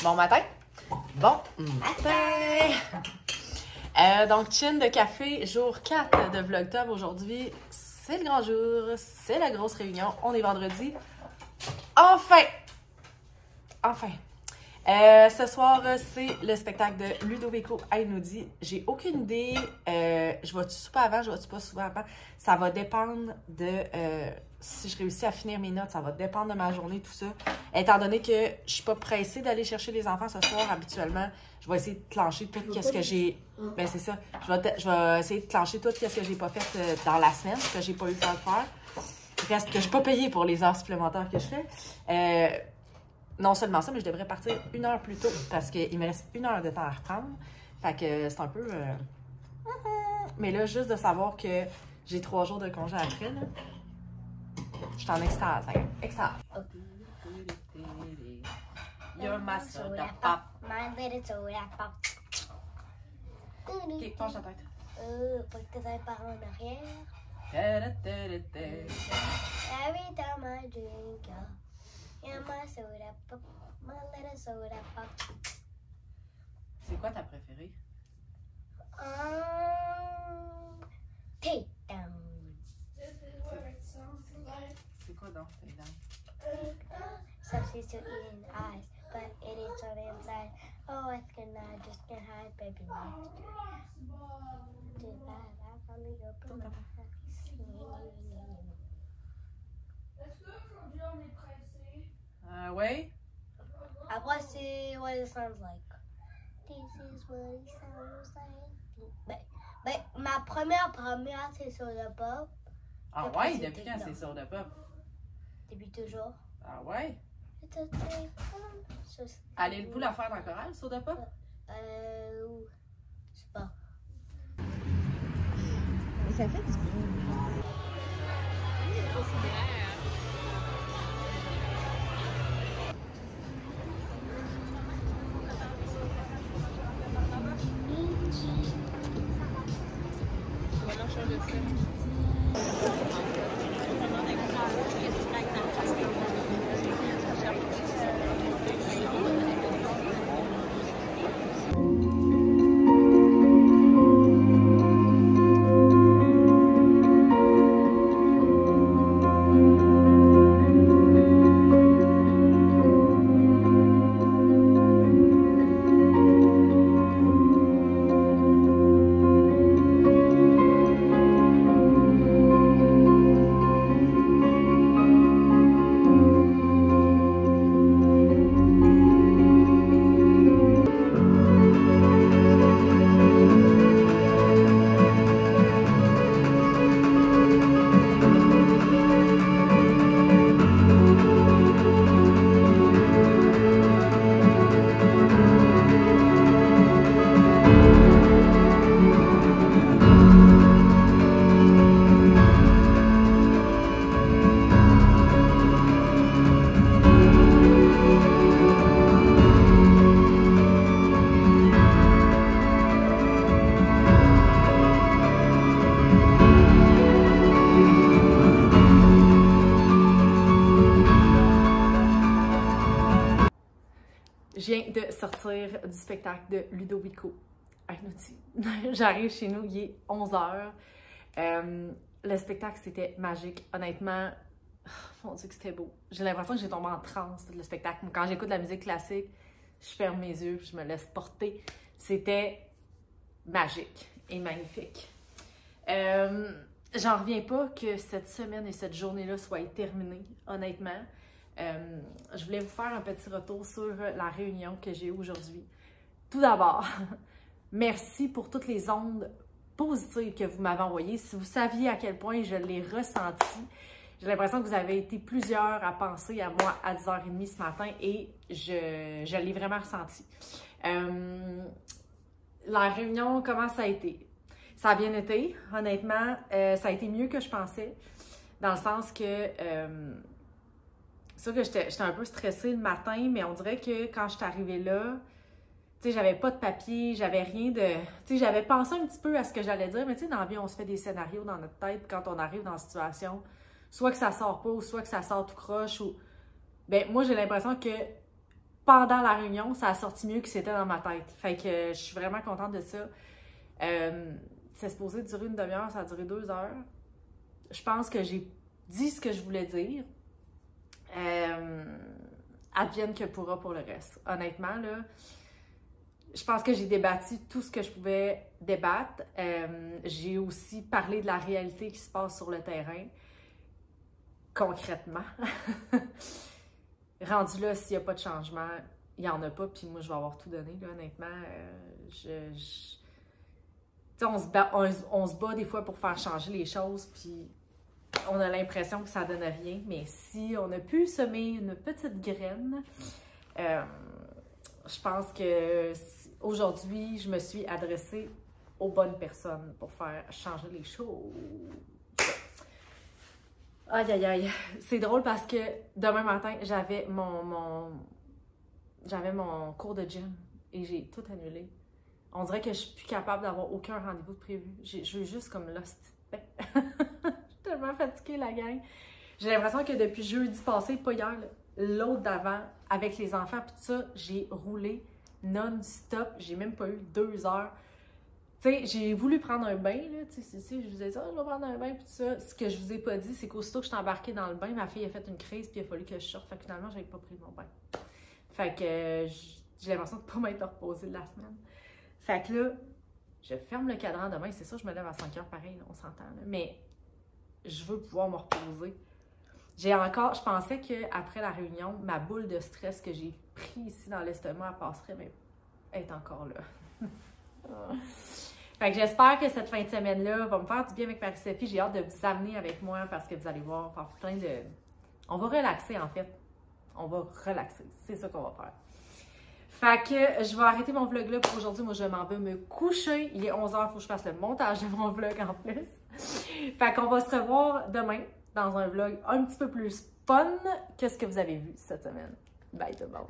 Bon matin. Bon matin. Donc, chin de café, jour 4 de Vlogtober. Aujourd'hui, c'est le grand jour, c'est la grosse réunion. On est vendredi. Enfin! Enfin! Ce soir, c'est le spectacle de Ludovico Einaudi. J'ai aucune idée. Je vais-tu souper avant, je vais-tu pas souper avant? Ça va dépendre de si je réussis à finir mes notes. Ça va dépendre de ma journée, tout ça. Étant donné que je suis pas pressée d'aller chercher les enfants ce soir, habituellement, je vais essayer de clencher tout ce que j'ai. Ben, c'est ça. Je vais essayer de clencher tout ce que j'ai pas fait dans la semaine, ce que j'ai pas eu le temps de faire. Reste que je suis pas payée pour les heures supplémentaires que je fais. Non seulement ça, mais je devrais partir 1 heure plus tôt parce qu'il me reste 1 heure de temps à reprendre. Fait que c'est un peu... Mais là, juste de savoir que j'ai 3 jours de congé après, là, je suis en extase. Hein? Extase. You're my soda pop. My little soda pop. Ok, penche la tête. Faut que ça part en arrière. Every time I drink, you're my soda pop. My little soda pop. C'est quoi ta préférée? Take down. C'est quoi donc tes dents? Substitute in eyes, but it is on the inside. Oh, I cannot just can't hide, baby. Do that, I finally open my eyes. Est-ce qu'aujourd'hui on est pressé? Ouais? Après, c'est what it sounds like. This is what it sounds like. Ma première, c'est sur le pop. Ah Après, ouais? c'est Depuis quand c'est soda pop? Depuis toujours. Ah ouais? Ça, c'est- Allez-vous la faire dans le choral, soda pop? Je sais pas. Mais ça fait du bien. Je viens de sortir du spectacle de Ludovico Einaudi. J'arrive chez nous, il est 11h. Le spectacle, c'était magique. Honnêtement, mon Dieu que c'était beau. J'ai l'impression que j'ai tombé en transe, le spectacle. Quand j'écoute de la musique classique, je ferme mes yeux, je me laisse porter. C'était magique et magnifique. J'en reviens pas que cette semaine et cette journée-là soient terminées, honnêtement. Je voulais vous faire un petit retour sur la réunion que j'ai eue aujourd'hui. Tout d'abord, merci pour toutes les ondes positives que vous m'avez envoyées. Si vous saviez à quel point je l'ai ressenti, j'ai l'impression que vous avez été plusieurs à penser à moi à 10h30 ce matin et je l'ai vraiment ressenti. La réunion, comment ça a été? Ça a bien été, honnêtement. Ça a été mieux que je pensais, dans le sens que... c'est sûr que j'étais un peu stressée le matin, mais on dirait que quand je suis arrivée là, tu sais, j'avais pas de papier, j'avais rien de... Tu sais, j'avais pensé un petit peu à ce que j'allais dire, mais tu sais, dans la vie, on se fait des scénarios dans notre tête quand on arrive dans une situation, soit que ça sort pas, ou soit que ça sort tout croche, ou... Ben moi, j'ai l'impression que pendant la réunion, ça a sorti mieux que c'était dans ma tête. Fait que je suis vraiment contente de ça. C'est supposé durer une demi-heure, ça a duré 2 heures. Je pense que j'ai dit ce que je voulais dire. Advienne que pourra pour le reste. Honnêtement, là, je pense que j'ai débattu tout ce que je pouvais débattre. J'ai aussi parlé de la réalité qui se passe sur le terrain, concrètement. Rendu là, s'il n'y a pas de changement, il n'y en a pas, puis moi, je vais avoir tout donné, là, honnêtement. On se bat des fois pour faire changer les choses, puis on a l'impression que ça donne rien, mais si on a pu semer une petite graine, je pense que aujourd'hui, je me suis adressée aux bonnes personnes pour faire changer les choses. Aïe, aïe, aïe. C'est drôle parce que demain matin, j'avais mon cours de gym et j'ai tout annulé. On dirait que je suis plus capable d'avoir aucun rendez-vous de prévu. Je veux juste comme l'hostie de paix. Je suis tellement fatiguée, la gang. J'ai l'impression que depuis jeudi passé, pas hier, l'autre d'avant, avec les enfants puis tout ça, j'ai roulé non-stop. J'ai même pas eu 2 heures. Tu sais, j'ai voulu prendre un bain, là, tu sais, je vous ai dit, je vais prendre un bain, puis tout ça. Ce que je vous ai pas dit, c'est qu'aussitôt que je suis embarquée dans le bain, ma fille a fait une crise, puis il a fallu que je sorte. Fait que finalement, j'avais pas pris mon bain. Fait que j'ai l'impression de pas m'être reposée de la semaine. Fait que là, je ferme le cadran demain, c'est sûr, je me lève à 5 heures pareil, là, on s'entend, là, mais je veux pouvoir me reposer. Je pensais qu'après la réunion, ma boule de stress que j'ai pris ici dans l'estomac, elle passerait, mais elle est encore là. Fait que j'espère que cette fin de semaine-là va me faire du bien avec Marie-Sophie. J'ai hâte de vous amener avec moi parce que vous allez voir, faire plein de... On va relaxer, en fait. On va relaxer. C'est ça qu'on va faire. Fait que je vais arrêter mon vlog là pour aujourd'hui. Moi, je m'en vais me coucher. Il est 11h, il faut que je fasse le montage de mon vlog en plus. Fait qu'on va se revoir demain dans un vlog un petit peu plus fun que ce que vous avez vu cette semaine. Bye tout le monde!